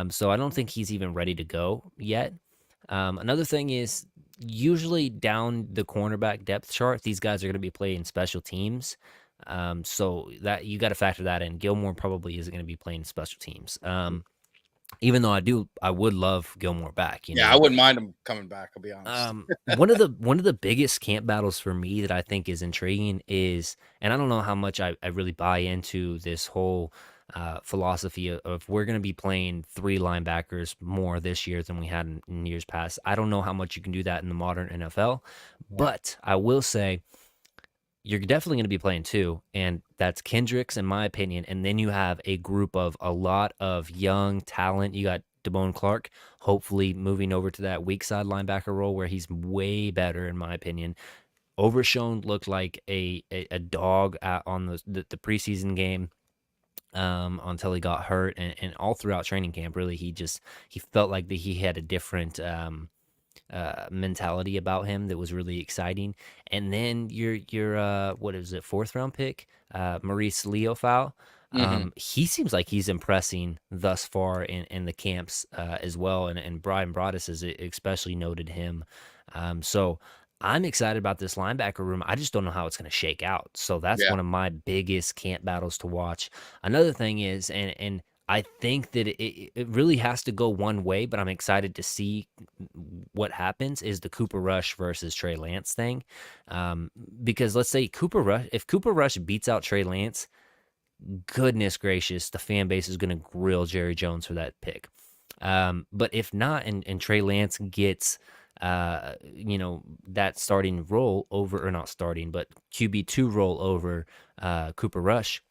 So I don't think he's even ready to go yet. Another thing is, usually down the cornerback depth chart, these guys are going to be playing special teams. So that you got to factor that in. Gilmore probably isn't going to be playing special teams. Even though I would love Gilmore back. Yeah, I wouldn't mind him coming back, I'll be honest. One of the biggest camp battles for me that I think is intriguing is, and I don't know how much I really buy into this whole philosophy of we're going to be playing three linebackers more this year than we had in years past. I don't know how much you can do that in the modern NFL, Yeah. but I will say you're definitely going to be playing two, and that's Kendricks, in my opinion. And then you have a group of a lot of young talent. You got DeBone Clark, hopefully moving over to that weak side linebacker role where he's way better, in my opinion. Overshown looked like a dog on the preseason game, until he got hurt, and all throughout training camp. Really, he felt like that he had a different mentality about him that was really exciting. And then your what is it, fourth round pick, Maurice Leofau. Mhm. He seems like he's impressing thus far in the camps as well, and Brian Broaddus has especially noted him. So I'm excited about this linebacker room. I just don't know how it's going to shake out. So that's Yeah. one of my biggest camp battles to watch. Another thing is, and I think that it really has to go one way, but I'm excited to see what happens, is the Cooper Rush versus Trey Lance thing. Um, because let's say if Cooper Rush beats out Trey Lance, goodness gracious, the fan base is going to grill Jerry Jones for that pick. But if not, and Trey Lance gets, that starting role over, or not starting, but QB2 role over Cooper Rush,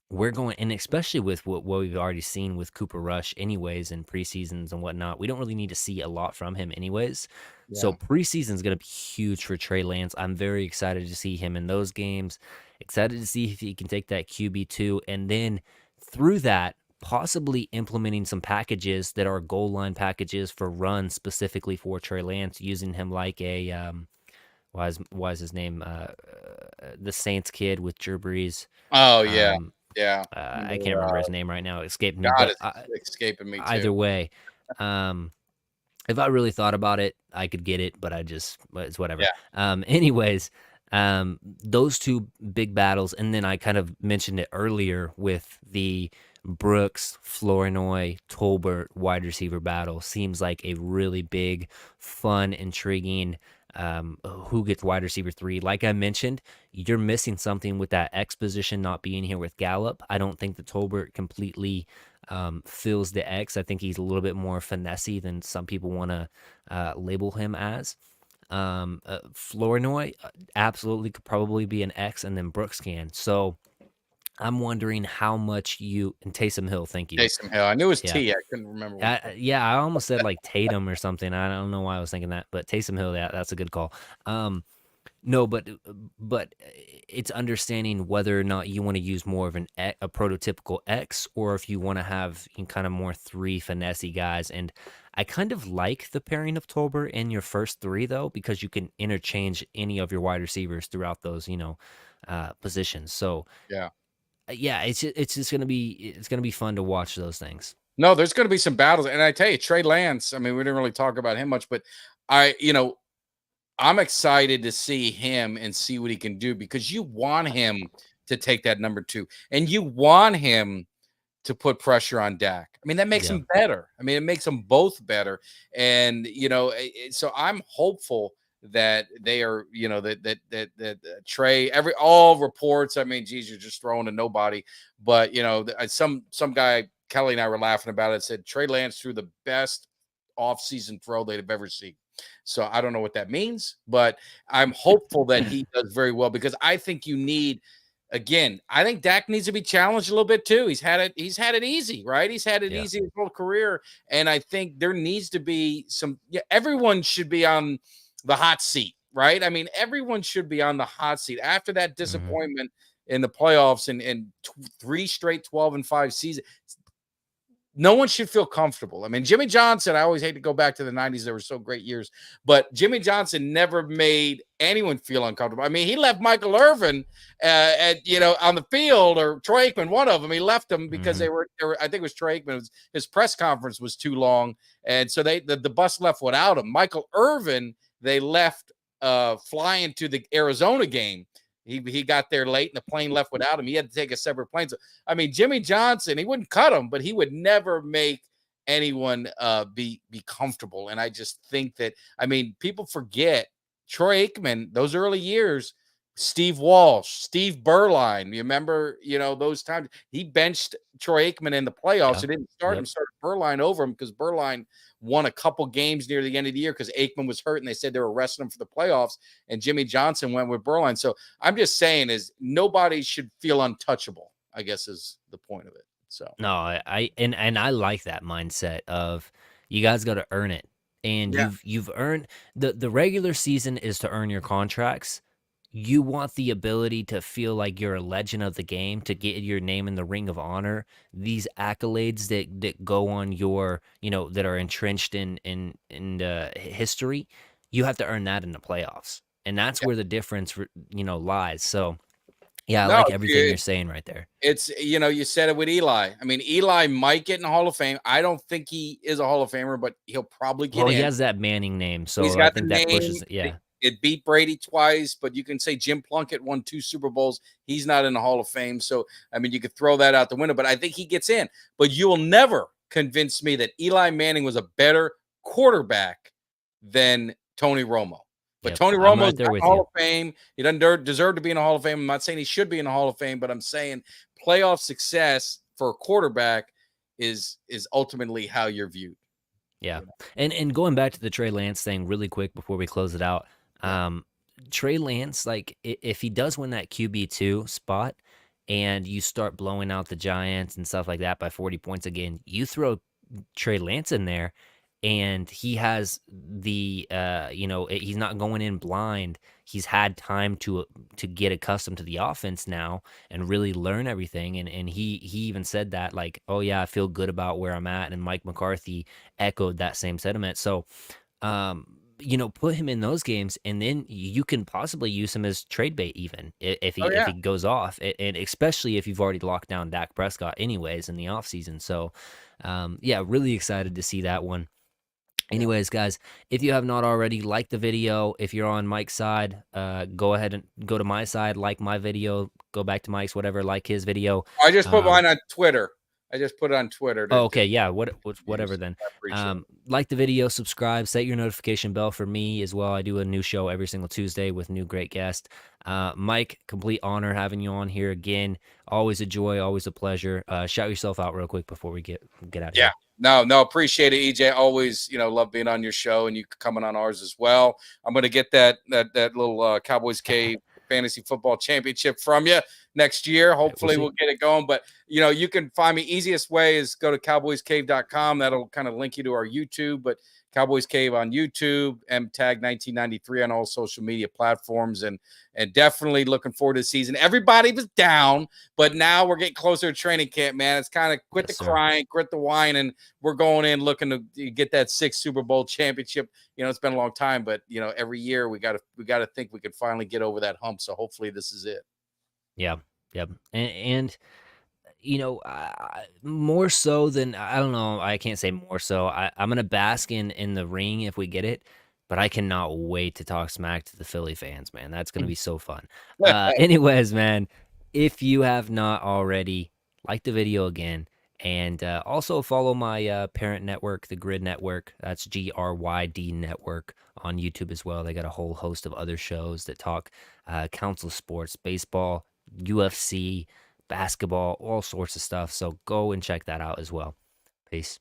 we're going, and especially with what we've already seen with Cooper Rush anyways in preseasons and whatnot, we don't really need to see a lot from him anyways. So Yeah. preseason is going to be huge for Trey Lance. I'm very excited to see him in those games. Excited to see if he can take that QB2, and then through that, possibly implementing some packages that are goal line packages for runs specifically for Trey Lance, using him like a why is his name, the Saints kid with Drew Brees. Oh, yeah. Um, Yeah. I can't remember his name right now. It escaped me, God, but it's escaping me too. either way, um, if I really thought about it, I could get it, but it's whatever. Yeah. Anyways, those two big battles, and then I kind of mentioned it earlier with the Brooks, Flournoy, Tolbert wide receiver battle. Seems like a really big, fun, intriguing. Who gets wide receiver three? Like I mentioned, you're missing something with that X position not being here with Gallup. I don't think that Tolbert completely fills the X. I think he's a little bit more finessey than some people want to label him as. Flournoy absolutely could probably be an X, and then Brooks can. So I'm wondering how much you and Taysom Hill. Thank you. Taysom Hill. I knew it was Yeah. T. I couldn't remember what. Yeah, I almost said like Tatum or something. I don't know why I was thinking that, but Taysom Hill, yeah, that's a good call. No, but it's understanding whether or not you want to use more of a prototypical X, or if you want to have kind of more three finessey guys. And I kind of like the pairing of Tolbert in your first three though, because you can interchange any of your wide receivers throughout those positions. So Yeah. yeah, it's just gonna be fun to watch those things. No, there's going to be some battles, and I tell you, Trey Lance. I mean, we didn't really talk about him much, but I'm excited to see him and see what he can do because you want him to take that number two, and you want him to put pressure on Dak. I mean, that makes Yeah. them better. I mean, it makes them both better. And so I'm hopeful that they are, that Trey, all reports. I mean, geez, you're just throwing to nobody. But some guy Kelly and I were laughing about it. Said Trey Lance threw the best offseason throw they'd have ever seen. So I don't know what that means, but I'm hopeful that he does very well because I think you need. Again, I think Dak needs to be challenged a little bit too. He's had it easy, right? He's had it Yeah. easy his whole career. And I think there needs to be everyone should be on the hot seat, right? I mean, everyone should be on the hot seat after that Hmm. disappointment in the playoffs and three straight 12-5 seasons. No one should feel comfortable. I mean, Jimmy Johnson, I always hate to go back to the 90s. They were so great years, but Jimmy Johnson never made anyone feel uncomfortable. I mean, he left Michael Irvin on the field, or Troy Aikman, one of them. He left them because Hmm. they were I think it was Troy Aikman. His press conference was too long. And so the bus left without him. Michael Irvin, they left flying to the Arizona game. He got there late and the plane left without him. He had to take a separate plane. So I mean, Jimmy Johnson, he wouldn't cut him, but he would never make anyone be comfortable. And I just think that, I mean, people forget Troy Aikman, those early years, Steve Walsh, Steve Berline. You remember, those times he benched Troy Aikman in the playoffs. Yeah. He didn't start him, Yep. started Berline over him because Berline won a couple games near the end of the year because Aikman was hurt and they said they were resting him for the playoffs. And Jimmy Johnson went with Berline. So I'm just saying is nobody should feel untouchable, I guess is the point of it. So No, and I like that mindset of you guys got to earn it. And yeah, you've earned the regular season is to earn your contracts. You want the ability to feel like you're a legend of the game, to get your name in the ring of honor. These accolades that go on your, that are entrenched in history, you have to earn that in the playoffs. And that's yeah. where the difference, lies. So, yeah, I No, like everything you're saying right there. you said it with Eli. I mean, Eli might get in the Hall of Fame. I don't think he is a Hall of Famer, but he'll probably get Well, he in. has that Manning name, He's so I got the think that name. pushes it. Yeah. It beat Brady twice, but you can say Jim Plunkett won 2 Super Bowls. He's not in the Hall of Fame. So, I mean, you could throw that out the window, but I think he gets in. But you will never convince me that Eli Manning was a better quarterback than Tony Romo. But Yep. Tony I'm Romo's right not there in the with Hall you. of Fame. He doesn't deserve to be in the Hall of Fame. I'm not saying he should be in the Hall of Fame, but I'm saying playoff success for a quarterback is ultimately how you're viewed. Yeah. You know? And going back to the Trey Lance thing really quick before we close it out. Yeah. Um Trey Lance, like if he does win that QB2 spot and you start blowing out the Giants and stuff like that by 40 points again, you throw Trey Lance in there, and he has he's not going in blind. He's had time to get accustomed to the offense now and really learn everything. And he even said that, like, oh yeah, I feel good about where I'm at. And Mike McCarthy echoed that same sentiment. So put him in those games, and then you can possibly use him as trade bait even if he Oh if yeah. he goes off, and especially if you've already locked down Dak Prescott anyways in the offseason. So yeah, really excited to see that one. Yeah. Anyways, guys, if you have not already, like the video. If you're on Mike's side, go ahead and go to my side, like my video, go back to Mike's, whatever, like his video. I just put Um, mine on Twitter. I just put it on Twitter Oh, to okay, yeah, use. whatever then. I appreciate it. Like the video, subscribe, set your notification bell for me as well. I do a new show every single Tuesday with new great guests. Mike, complete honor having you on here again. Always a joy, always a pleasure. Shout yourself out real quick before we get out of Yeah. here. No, no, appreciate it, EJ. Always, love being on your show and you coming on ours as well. I'm gonna get that little Cowboys Cave fantasy football championship from you next year. We'll Hopefully, we'll see. get it going. But you can find me. Easiest way is go to cowboyscave.com. That'll kind of link you to our YouTube. But Cowboys Cave on YouTube, MTag 1993 on all social media platforms, and definitely looking forward to the season. Everybody was down, but now we're getting closer to training camp, man. It's kind of quit Yes, the sir. crying, quit the whining. We're going in looking to get that sixth Super Bowl championship. It's been a long time, but every year we gotta think we could finally get over that hump. So hopefully this is it. Yeah. Yep. And more so than I don't know. I can't say more so. I'm gonna bask in the ring if we get it, but I cannot wait to talk smack to the Philly fans, man. That's gonna be so fun. Anyways, man, if you have not already, like the video again, and also follow my parent network, the Grid Network. That's GRYD Network on YouTube as well. They got a whole host of other shows that talk council sports, baseball, UFC, basketball, all sorts of stuff. So go and check that out as well. Peace.